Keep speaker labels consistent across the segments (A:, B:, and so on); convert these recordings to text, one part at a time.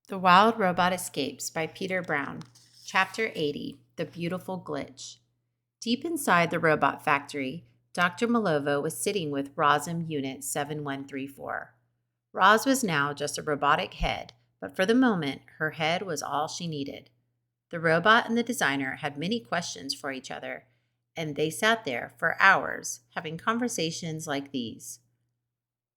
A: The Wild Robot Escapes by Peter Brown. Chapter 80, The Beautiful Glitch. Deep inside the robot factory, Dr. Malovo was sitting with ROSM Unit 7134. Roz was now just a robotic head, but for the moment, her head was all she needed. The robot and the designer had many questions for each other, and they sat there for hours having conversations like these.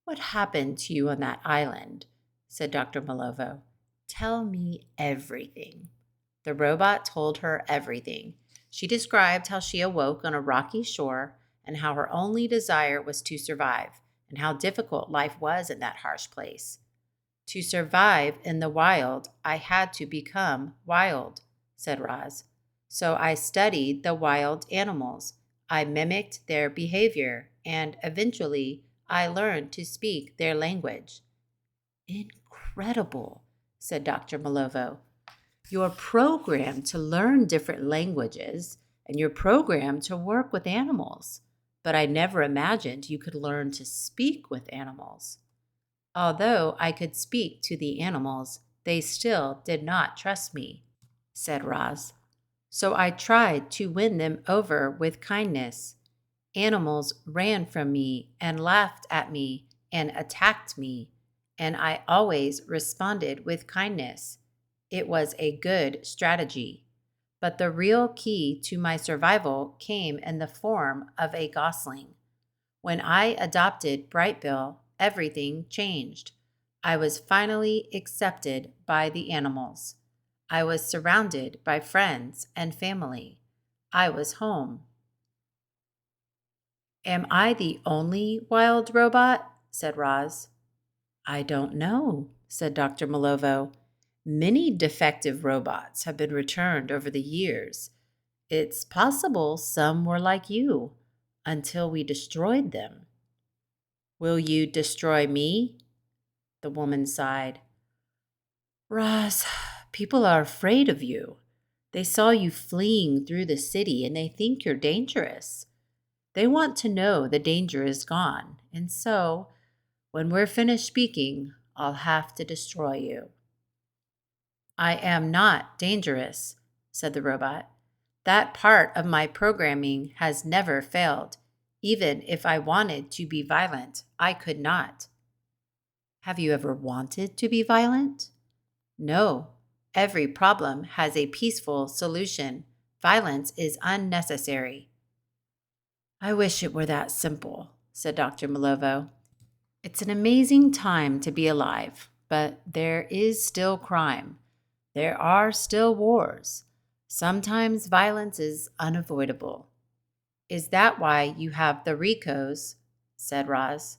A: "What happened to you on that island?" said Dr. Malovo. "Tell me everything." The robot told her everything. She described how she awoke on a rocky shore and how her only desire was to survive, and how difficult life was in that harsh place. "To survive in the wild, I had to become wild," said Roz. "So I studied the wild animals. I mimicked their behavior, and eventually I learned to speak their language." "Incredible," said Dr. Malovo. "You're programmed to learn different languages, and you're programmed to work with animals. But I never imagined you could learn to speak with animals." "Although I could speak to the animals, they still did not trust me," said Roz. "So I tried to win them over with kindness. Animals ran from me and laughed at me and attacked me, and I always responded with kindness. It was a good strategy. But the real key to my survival came in the form of a gosling. When I adopted Brightbill, everything changed. I was finally accepted by the animals. I was surrounded by friends and family. I was home." "Am I the only wild robot?" said Roz. "I don't know," said Dr. Malovo. "Many defective robots have been returned over the years. It's possible some were like you until we destroyed them." "Will you destroy me?" The woman sighed. "Roz, people are afraid of you. They saw you fleeing through the city and they think you're dangerous. They want to know the danger is gone, and so, when we're finished speaking, I'll have to destroy you." "I am not dangerous," said the robot. "That part of my programming has never failed. Even if I wanted to be violent, I could not." "Have you ever wanted to be violent?" "No. Every problem has a peaceful solution. Violence is unnecessary." "I wish it were that simple," said Dr. Malovo. "It's an amazing time to be alive, but there is still crime. There are still wars. Sometimes violence is unavoidable." "Is that why you have the Ricos?" said Roz.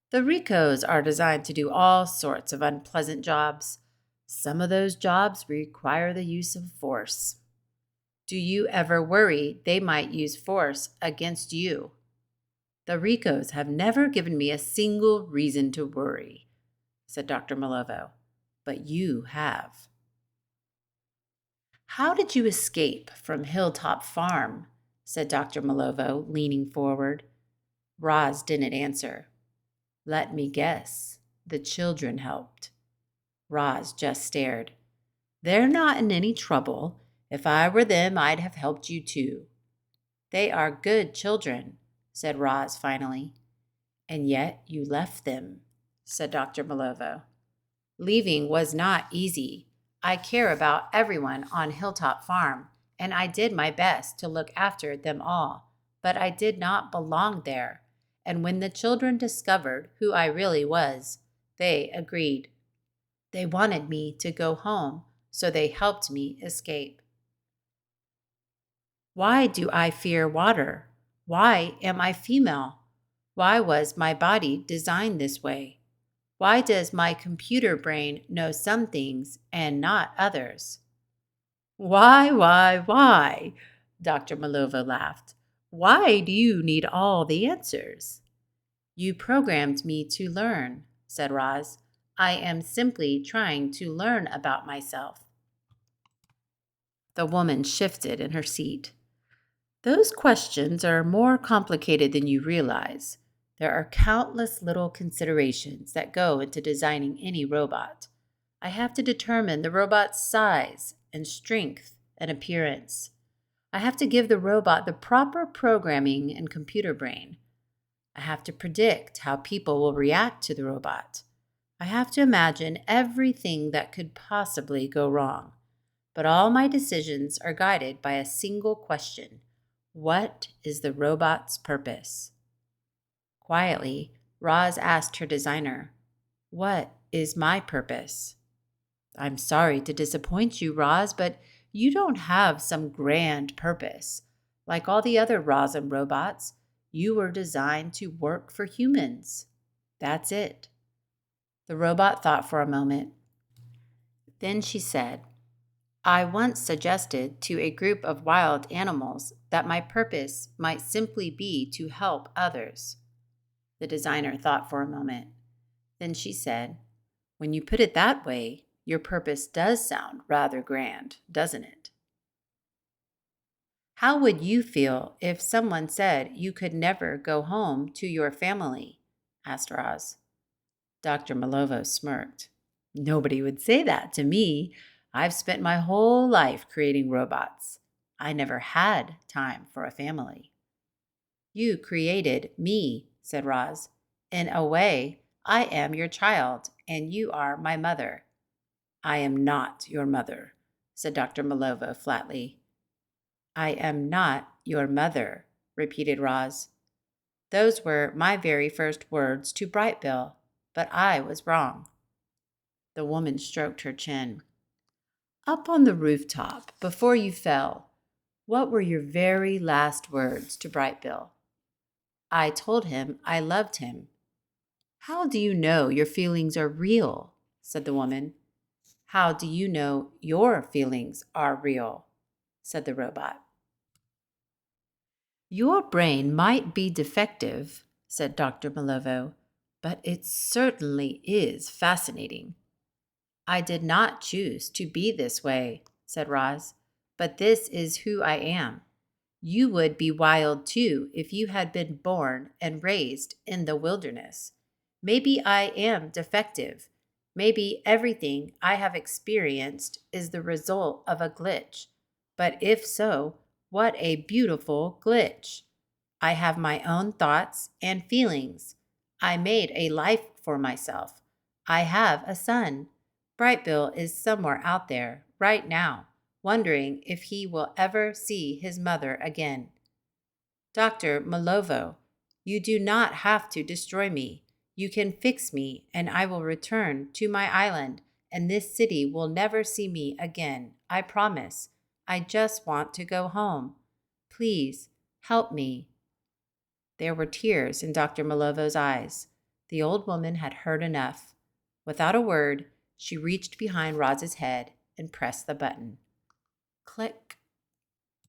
A: "The Ricos are designed to do all sorts of unpleasant jobs. Some of those jobs require the use of force." "Do you ever worry they might use force against you?" "The Ricos have never given me a single reason to worry," said Dr. Malovo. "But you have." "How did you escape from Hilltop Farm?" said Dr. Malovo, leaning forward. Roz didn't answer. "Let me guess. The children helped." Roz just stared. "They're not in any trouble. If I were them, I'd have helped you too." "They are good children," said Roz finally. "And yet you left them," said Dr. Malovo. "Leaving was not easy. I care about everyone on Hilltop Farm, and I did my best to look after them all, but I did not belong there. And when the children discovered who I really was, they agreed. They wanted me to go home, so they helped me escape." "Why do I fear water? Why am I female? Why was my body designed this way? Why does my computer brain know some things and not others?" Why?" Dr. Malova laughed. "Why do you need all the answers?" "You programmed me to learn," said Roz. "I am simply trying to learn about myself." The woman shifted in her seat. "Those questions are more complicated than you realize. There are countless little considerations that go into designing any robot. I have to determine the robot's size and strength and appearance. I have to give the robot the proper programming and computer brain. I have to predict how people will react to the robot. I have to imagine everything that could possibly go wrong. But all my decisions are guided by a single question. What is the robot's purpose? Quietly, Roz asked her designer, "What is my purpose?" "I'm sorry to disappoint you, Roz, but you don't have some grand purpose. Like all the other Roz and robots, you were designed to work for humans. That's it." The robot thought for a moment. Then she said, "I once suggested to a group of wild animals that my purpose might simply be to help others." The designer thought for a moment. Then she said, "When you put it that way, your purpose does sound rather grand, doesn't it?" "How would you feel if someone said you could never go home to your family?" asked Roz. Dr. Malovo smirked. "Nobody would say that to me. I've spent my whole life creating robots. I never had time for a family." "You created me," said Roz. "In a way, I am your child, and you are my mother." "I am not your mother," said Dr. Malovo flatly. "I am not your mother," repeated Roz. "Those were my very first words to Brightbill, but I was wrong." The woman stroked her chin. "Up on the rooftop, before you fell, what were your very last words to Brightbill?" "I told him I loved him." "How do you know your feelings are real?" said the woman. "How do you know your feelings are real?" said the robot. "Your brain might be defective," said Dr. Malovo, "but it certainly is fascinating." "I did not choose to be this way," said Roz, "but this is who I am. You would be wild too if you had been born and raised in the wilderness. Maybe I am defective. Maybe everything I have experienced is the result of a glitch. But if so, what a beautiful glitch. I have my own thoughts and feelings. I made a life for myself. I have a son. Brightbill is somewhere out there right now, wondering if he will ever see his mother again. Dr. Malovo, you do not have to destroy me. You can fix me, and I will return to my island, and this city will never see me again. I promise. I just want to go home. Please, help me." There were tears in Dr. Malovo's eyes. The old woman had heard enough. Without a word, she reached behind Roz's head and pressed the button. Click,